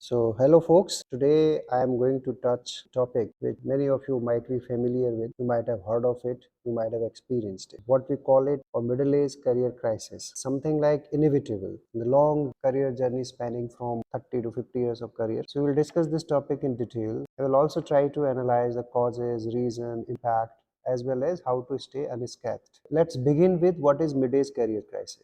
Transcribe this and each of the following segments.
So, hello folks. Today I am going to touch a topic which many of you might be familiar with. You might have heard of it. You might have experienced it. What we call it a middle-age career crisis. Something like inevitable in the long career journey spanning from 30 to 50 years of career. So, we will discuss this topic in detail. I will also try to analyze the causes, reason, impact, as well as how to stay unscathed. Let's begin with what is mid-age career crisis.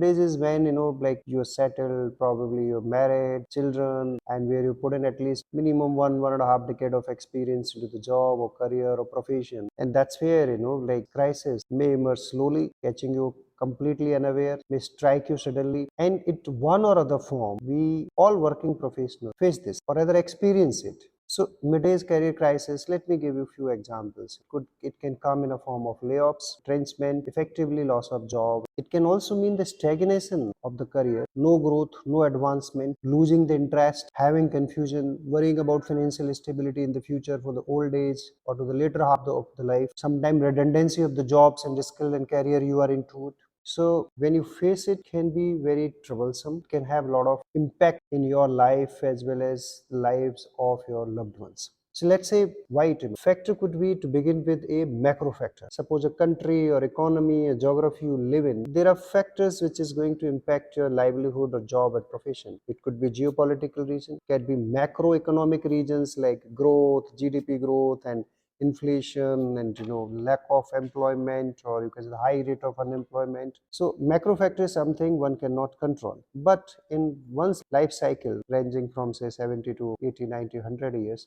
Days is when like you're settled, probably you're married, children, and where you put in at least minimum one and a half decade of experience into the job or career or profession. And that's where like crisis may emerge slowly, catching you completely unaware, may strike you suddenly, and it one or other form. We all working professionals face this or rather experience it. So mid-age career crisis, let me give you a few examples. It can come in a form of layoffs, retrenchment, effectively loss of job. It can also mean the stagnation of the career, no growth, no advancement, losing the interest, having confusion, worrying about financial stability in the future for the old age or to the later half of the life. Sometimes redundancy of the jobs and the skill and career you are into it. So when you face it, can be very troublesome, can have a lot of impact in your life as well as lives of your loved ones. So let's say why it factor could be, to begin with, a macro factor. Suppose a country or economy or geography you live in, there are factors which is going to impact your livelihood or job or profession. It could be geopolitical region, it can be macroeconomic regions like growth, GDP growth, and inflation, and lack of employment, or you can say the high rate of unemployment. So macro factor is something one cannot control, but in one's life cycle ranging from say 70 to 80, 90, 100 years,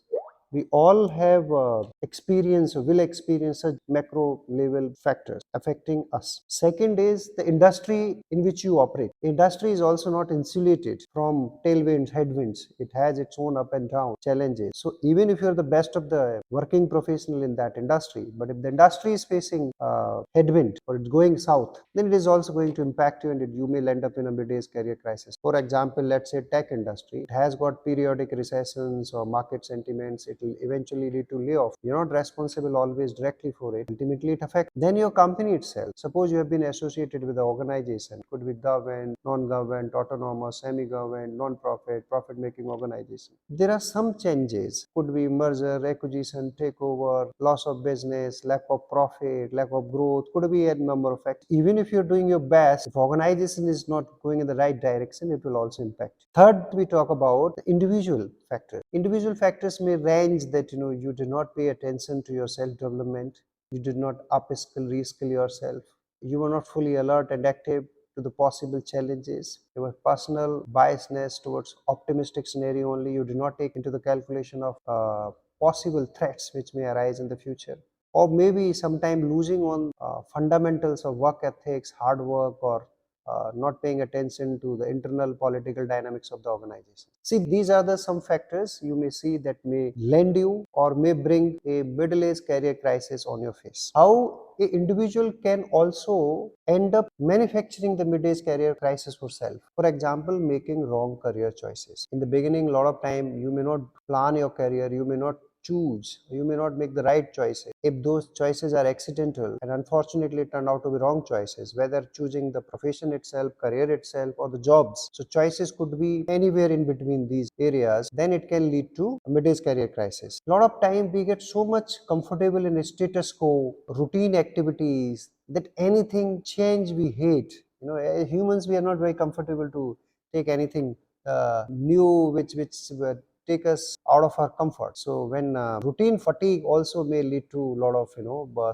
we all have experience or will experience such macro level factors affecting us. Second is the industry in which you operate. Industry is also not insulated from tailwinds, headwinds. It has its own up and down challenges. So even if you're the best of the working professional in that industry, but if the industry is facing headwind or it's going south, then it is also going to impact you, and you may end up in a mid-age career crisis. For example, let's say tech industry, it has got periodic recessions or market sentiments. It will eventually lead to layoff. You're not responsible always directly for it. Ultimately, it affects then your company itself. Suppose you have been associated with an organization, could be government, non-government, autonomous, semi-government, non-profit, profit-making organization. There are some changes. Could be merger, acquisition, takeover, loss of business, lack of profit, lack of growth. Could be a number of factors. Even if you're doing your best, if organization is not going in the right direction, it will also impact. Third, we talk about the individual factors. Individual factors may range that you did not pay attention to your self-development, you did not upskill, reskill yourself, you were not fully alert and active to the possible challenges. Your personal biasness towards optimistic scenario only. You do not take into the calculation of possible threats which may arise in the future. Or maybe sometime losing on fundamentals of work ethics, hard work, or not paying attention to the internal political dynamics of the organization. See, these are the some factors you may see that may lend you or may bring a middle-age career crisis on your face. How a individual can also end up manufacturing the mid-age career crisis for self. For example, making wrong career choices. In the beginning, a lot of time you may not plan your career, you may not choose, you may not make the right choices. If those choices are accidental and unfortunately turned out to be wrong choices, whether choosing the profession itself, career itself, or the jobs, so choices could be anywhere in between these areas, then it can lead to a mid-age career crisis. A lot of time we get so much comfortable in a status quo, routine activities, that anything change we hate. As humans, we are not very comfortable to take anything new, which take us out of our comfort. So when routine fatigue also may lead to a lot of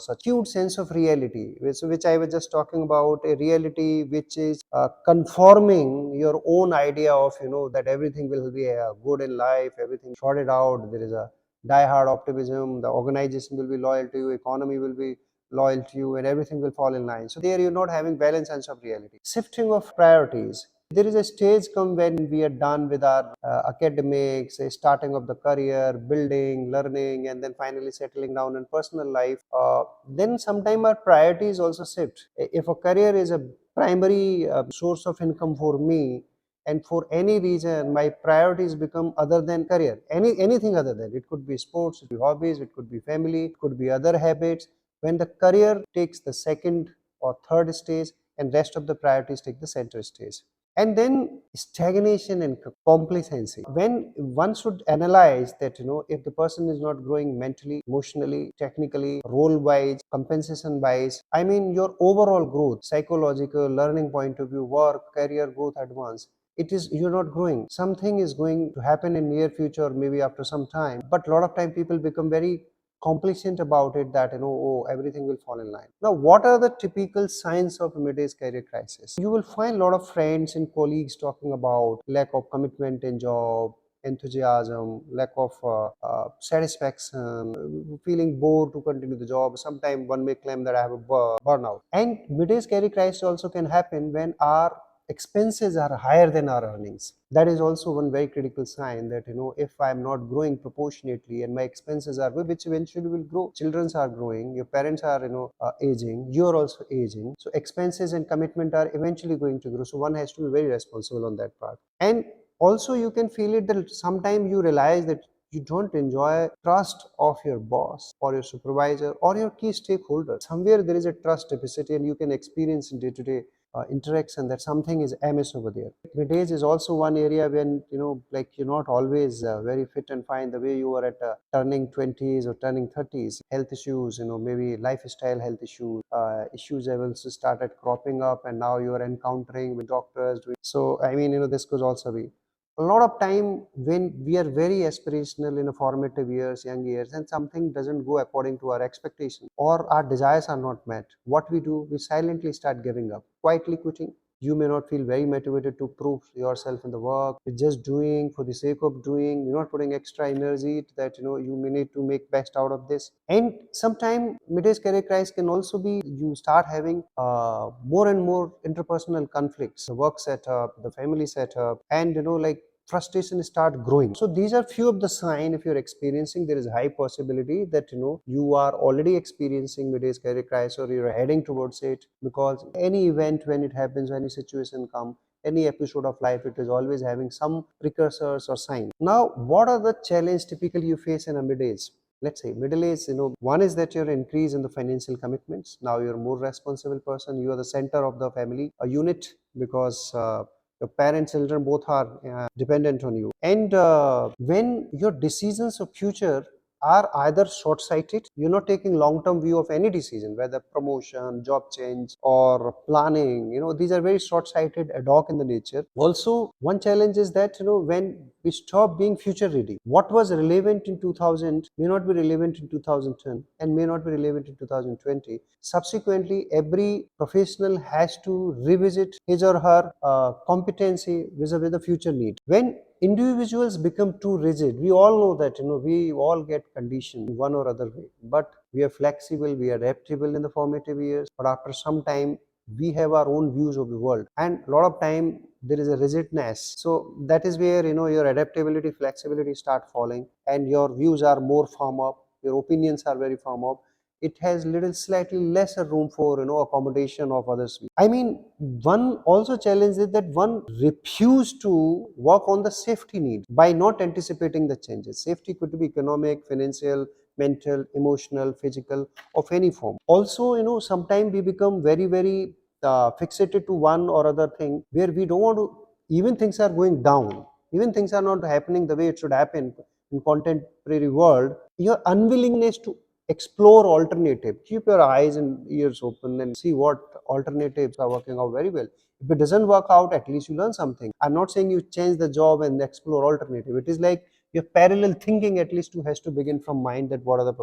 such acute sense of reality, which I was just talking about, a reality which is conforming your own idea of that everything will be good in life, everything sorted out. There is a die-hard optimism. The organization will be loyal to you, economy will be loyal to you, and everything will fall in line. So there you're not having balanced sense of reality. Shifting of priorities. There is a stage come when we are done with our academics, starting of the career, building, learning, and then finally settling down in personal life. Then sometime our priorities also shift. If a career is a primary source of income for me, and for any reason my priorities become other than career, anything other than, it could be sports, it could be hobbies, it could be family, it could be other habits. When the career takes the second or third stage and rest of the priorities take the center stage, And then stagnation and complacency. When one should analyze that, if the person is not growing mentally, emotionally, technically, role wise, compensation wise, I mean your overall growth, psychological, learning point of view, work, career growth, advance, it is, you're not growing. Something is going to happen in near future, maybe after some time, but a lot of time people become very complacent about it, that oh, everything will fall in line. Now, what are the typical signs of mid-age career crisis? You will find a lot of friends and colleagues talking about lack of commitment in job, enthusiasm, lack of satisfaction, feeling bored to continue the job. Sometimes one may claim that I have a burnout. And mid-age career crisis also can happen when our expenses are higher than our earnings. That is also one very critical sign, that if I'm not growing proportionately and my expenses are, which eventually will grow. Children are growing, your parents are aging, you're also aging, so expenses and commitment are eventually going to grow. So one has to be very responsible on that part. And also you can feel it that sometimes you realize that you don't enjoy trust of your boss or your supervisor or your key stakeholder. Somewhere there is a trust deficit, and you can experience in day-to-day interaction that something is amiss over there. Mid-age is also one area when like you're not always very fit and fine the way you were at turning 20s or turning 30s. Health issues, maybe lifestyle health issues, issues have also started cropping up, and now you are encountering with doctors. So I mean, this could also be a lot of time when we are very aspirational in a formative years, young years, and something doesn't go according to our expectation or our desires are not met. What we do, we silently start giving up, quietly quitting. You may not feel very motivated to prove yourself in the work. You're just doing for the sake of doing. You're not putting extra energy to that, you may need to make best out of this. And sometimes mid-age career crisis can also be you start having more and more interpersonal conflicts, the work setup, the family setup, and like frustration start growing. So these are few of the sign. If you're experiencing, there is a high possibility that you are already experiencing mid-age career crisis, or you're heading towards it, because any event, when it happens, any situation come, any episode of life, it is always having some precursors or signs. Now, what are the challenges typically you face in a mid-age? Let's say middle age, one is that you're increase in the financial commitments. Now you're a more responsible person, you are the center of the family a unit, because your parents, children, both are dependent on you. And when your decisions of future are either short-sighted, you're not taking long-term view of any decision, whether promotion, job change, or planning. These are very short-sighted, ad hoc in the nature. Also, one challenge is that when we stop being future ready, what was relevant in 2000 may not be relevant in 2010 and may not be relevant in 2020. Subsequently, every professional has to revisit his or her competency vis-a-vis the future need. When individuals become too rigid, we all know that we all get conditioned one or other way, but we are flexible, we are adaptable in the formative years, but after some time we have our own views of the world, and a lot of time there is a rigidness. So that is where your adaptability, flexibility start falling, and your views are more firm up, your opinions are very firm up. It has little slightly lesser room for accommodation of others. I mean, one also challenge is that one refuse to work on the safety need by not anticipating the changes. Safety could be economic, financial, mental, emotional, physical, of any form. Also, sometimes we become very very fixated to one or other thing, where we don't want to, even things are going down, even things are not happening the way it should happen in contemporary world, your unwillingness to explore alternative, keep your eyes and ears open and see what alternatives are working out very well. If it doesn't work out, at least you learn something. I'm not saying you change the job and explore alternative. It is like your parallel thinking at least has to begin from mind, that what are the,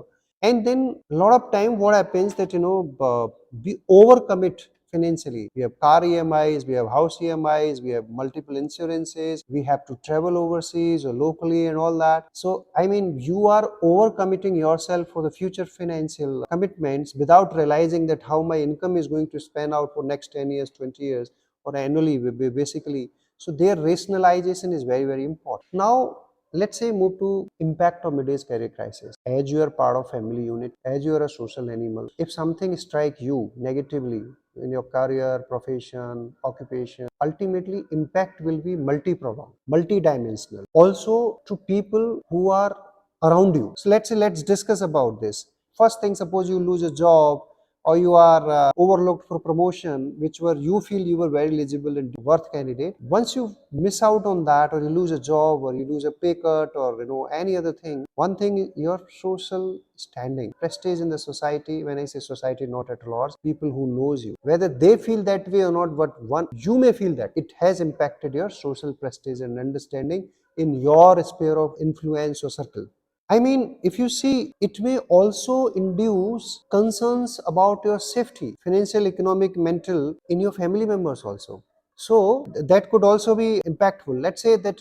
and then a lot of time what happens that we overcommit financially. We have car EMIs, we have house EMIs, we have multiple insurances, we have to travel overseas or locally and all that. So I mean, you are overcommitting yourself for the future financial commitments without realizing that how my income is going to span out for next 10 years, 20 years, or annually basically. So their rationalization is very very important. Now let's say move to impact of mid-age career crisis. As you are part of family unit, as you are a social animal, if something strike you negatively in your career, profession, occupation, ultimately impact will be multi-pronged, multi-dimensional. Also to people who are around you. So let's say, let's discuss about this. First thing, suppose you lose a job, or you are overlooked for promotion, which were you feel you were very eligible and worth candidate. Once you miss out on that, or you lose a job, or you lose a pay cut, or any other thing, one thing is your social standing, prestige in the society. When I say society, not at large, people who knows you, whether they feel that way or not, but one you may feel that it has impacted your social prestige and understanding in your sphere of influence or circle. I mean, if you see, it may also induce concerns about your safety, financial, economic, mental, in your family members also. So that could also be impactful. Let's say that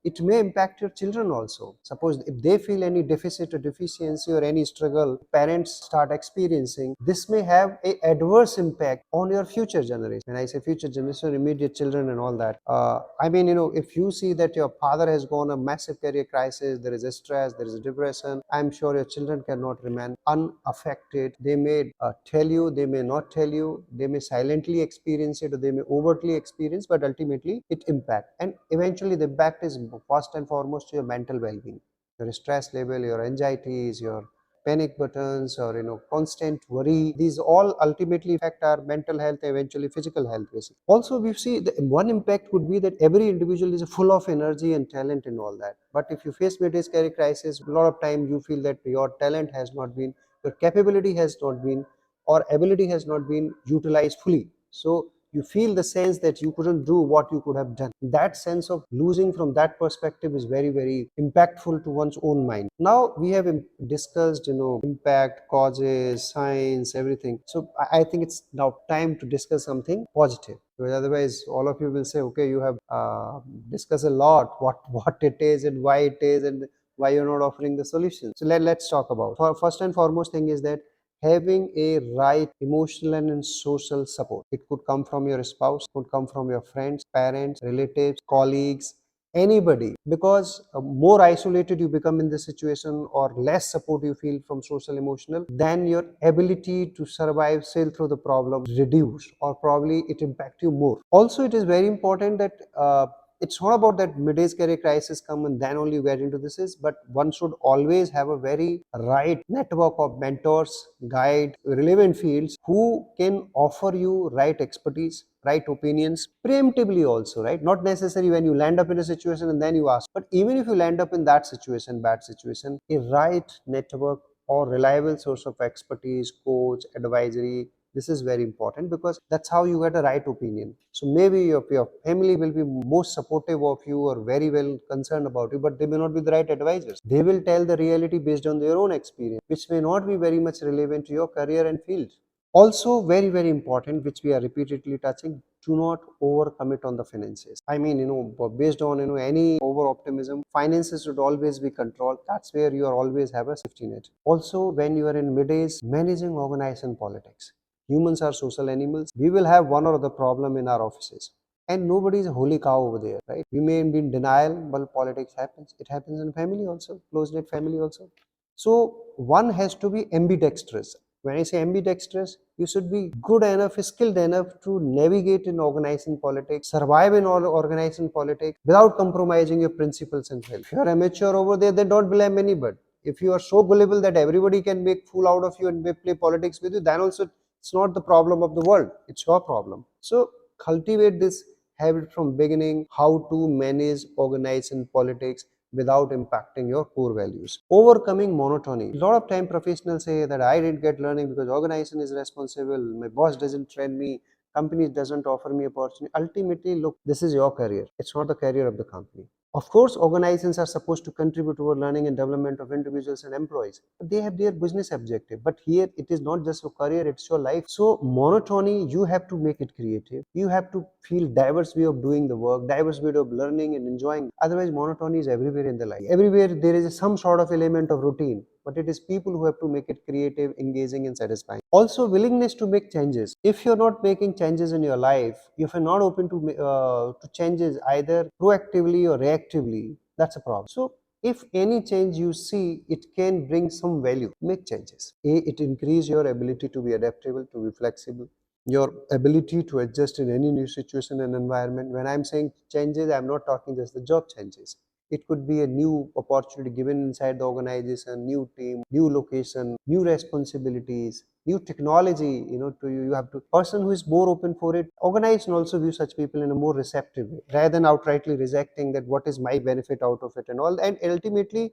it may impact your children also. Suppose if they feel any deficit or deficiency or any struggle parents start experiencing, this may have a adverse impact on your future generation. When I say future generation, immediate children and all that. I mean, if you see that your father has gone a massive career crisis, there is a stress, there is a depression, I'm sure your children cannot remain unaffected. They may tell you, they may not tell you, they may silently experience it, or they may overtly experience, but ultimately it impact. And eventually the impact is first and foremost to your mental well-being, your stress level, your anxieties, your panic buttons, or constant worry. These all ultimately affect our mental health, eventually physical health basically. Also, we see the one impact could be that every individual is full of energy and talent and all that, but if you face midage career crisis, a lot of time you feel that your talent has not been, your capability has not been, or ability has not been utilized fully. So you feel the sense that you couldn't do what you could have done. That sense of losing from that perspective is very, very impactful to one's own mind. Now we have discussed impact, causes, signs, everything. So I think it's now time to discuss something positive, because otherwise all of you will say, okay, you have discussed a lot what it is and why it is and why you're not offering the solution. So let's talk about, first and foremost thing is that having a right emotional and social support. It could come from your spouse, could come from your friends, parents, relatives, colleagues, anybody. Because more isolated you become in this situation, or less support you feel from social emotional, then your ability to survive, sail through the problem reduce, or probably it impact you more. Also, it is very important that it's not about that mid-age career crisis come and then only you get into this is, but one should always have a very right network of mentors, guide, relevant fields who can offer you right expertise, right opinions preemptively also, right? Not necessarily when you land up in a situation and then you ask, but even if you land up in that situation, bad situation, a right network or reliable source of expertise, coach, advisory, this is very important, because that's how you get a right opinion. So maybe your family will be most supportive of you or very well concerned about you, but they may not be the right advisors. They will tell the reality based on their own experience, which may not be very much relevant to your career and field. Also, very, very important, which we are repeatedly touching, do not overcommit on the finances. I mean, based on any over optimism, finances should always be controlled. That's where you are always have a safety net. Also, when you are in mid-age, managing organization politics. Humans are social animals. We will have one or other problem in our offices. And nobody is a holy cow over there, right? We may be in denial, but politics happens. It happens in family also, close-knit family also. So one has to be ambidextrous. When I say ambidextrous, you should be good enough, skilled enough to navigate in organizing politics, survive in all organizing politics without compromising your principles and values. If you are amateur over there, then don't blame anybody. If you are so gullible that everybody can make fool out of you and play politics with you, then also it's not the problem of the world. It's your problem. So cultivate this habit from beginning, how to manage, organize in politics without impacting your core values. Overcoming monotony. A lot of time professionals say that I didn't get learning because organization is responsible, my boss doesn't train me, company doesn't offer me opportunity. Ultimately, look, this is your career. It's not the career of the company. Of course, organizations are supposed to contribute toward learning and development of individuals and employees. But they have their business objective. But here, it is not just your career, it's your life. So, monotony, you have to make it creative. You have to feel diverse way of doing the work, diverse way of learning and enjoying. Otherwise, monotony is everywhere in the life. Everywhere there is some sort of element of routine, but it is people who have to make it creative, engaging, and satisfying. Also, willingness to make changes. If you're not making changes in your life, if you're not open to changes either proactively or reactively, that's a problem. So, if any change you see, it can bring some value, make changes. It increase your ability to be adaptable, to be flexible, your ability to adjust in any new situation and environment. When I'm saying changes, I'm not talking just the job changes. It could be a new opportunity given inside the organization, new team, new location, new responsibilities. new technology, to you. You have to person who is more open for it. Organize and also view such people in a more receptive way, rather than outrightly rejecting that what is my benefit out of it and all. And ultimately,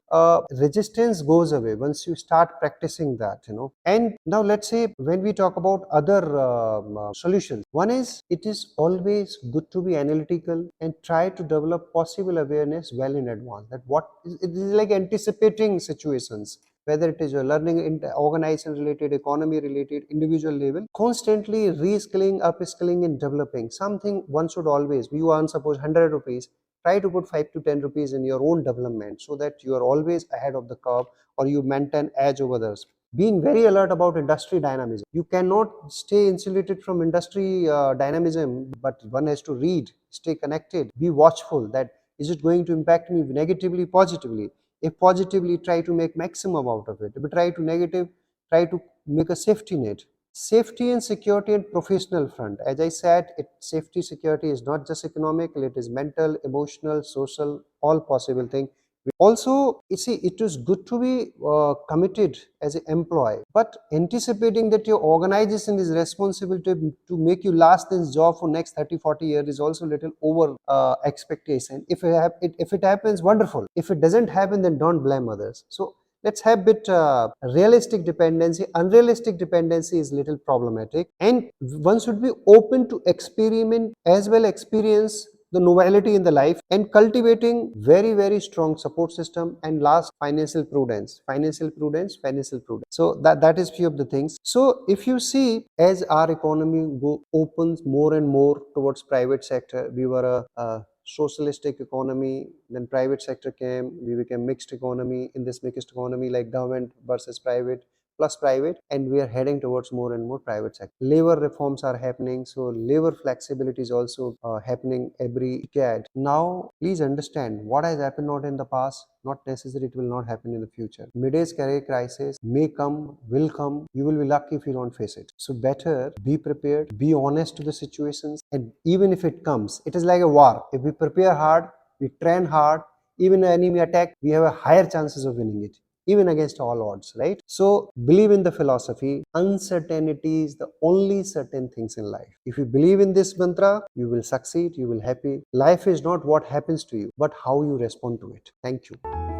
resistance goes away once you start practicing that. And now let's say when we talk about other solutions, one is it is always good to be analytical and try to develop possible awareness well in advance. That what is, it is like anticipating situations, whether it is your learning in organization related, economy related, individual level, constantly reskilling, upskilling, and developing something. One should always, you earn suppose 100 rupees, try to put 5 to 10 rupees in your own development so that you are always ahead of the curve, or you maintain edge over others. Being very alert about industry dynamism, you cannot stay insulated from industry dynamism, but one has to read, stay connected, be watchful that is it going to impact me negatively, positively. If positively, try to make maximum out of it. If you try to negative, try to make a safety net. Safety and security and professional front, as I said, safety security is not just economical, it is mental, emotional, social, all possible thing. Also, you see, it is good to be committed as an employee, but anticipating that your organization is responsible to make you last this job for next 30-40 years is also a little over expectation. If it happens, wonderful. If it doesn't happen, then don't blame others. So let's have bit realistic dependency. Unrealistic dependency is little problematic, and one should be open to experiment as well experience the novelty in the life, and cultivating very very strong support system. And last, financial prudence. So that is few of the things. So if you see, as our economy opens more and more towards private sector, we were a socialistic economy, then private sector came, we became mixed economy. In this mixed economy, like government versus private plus private, and we are heading towards more and more private sector. Labor reforms are happening, so labor flexibility is also happening every decade. Now please understand what has happened not in the past, not necessary it will not happen in the future. Midage career crisis may come, will come. You will be lucky if you don't face it. So better be prepared, be honest to the situations, and even if it comes, it is like a war. If we prepare hard, we train hard, even an enemy attack, we have a higher chances of winning it, even against all odds, right? So believe in the philosophy. Uncertainty is the only certain things in life. If you believe in this mantra, you will succeed, you will happy. Life is not what happens to you, but how you respond to it. Thank you.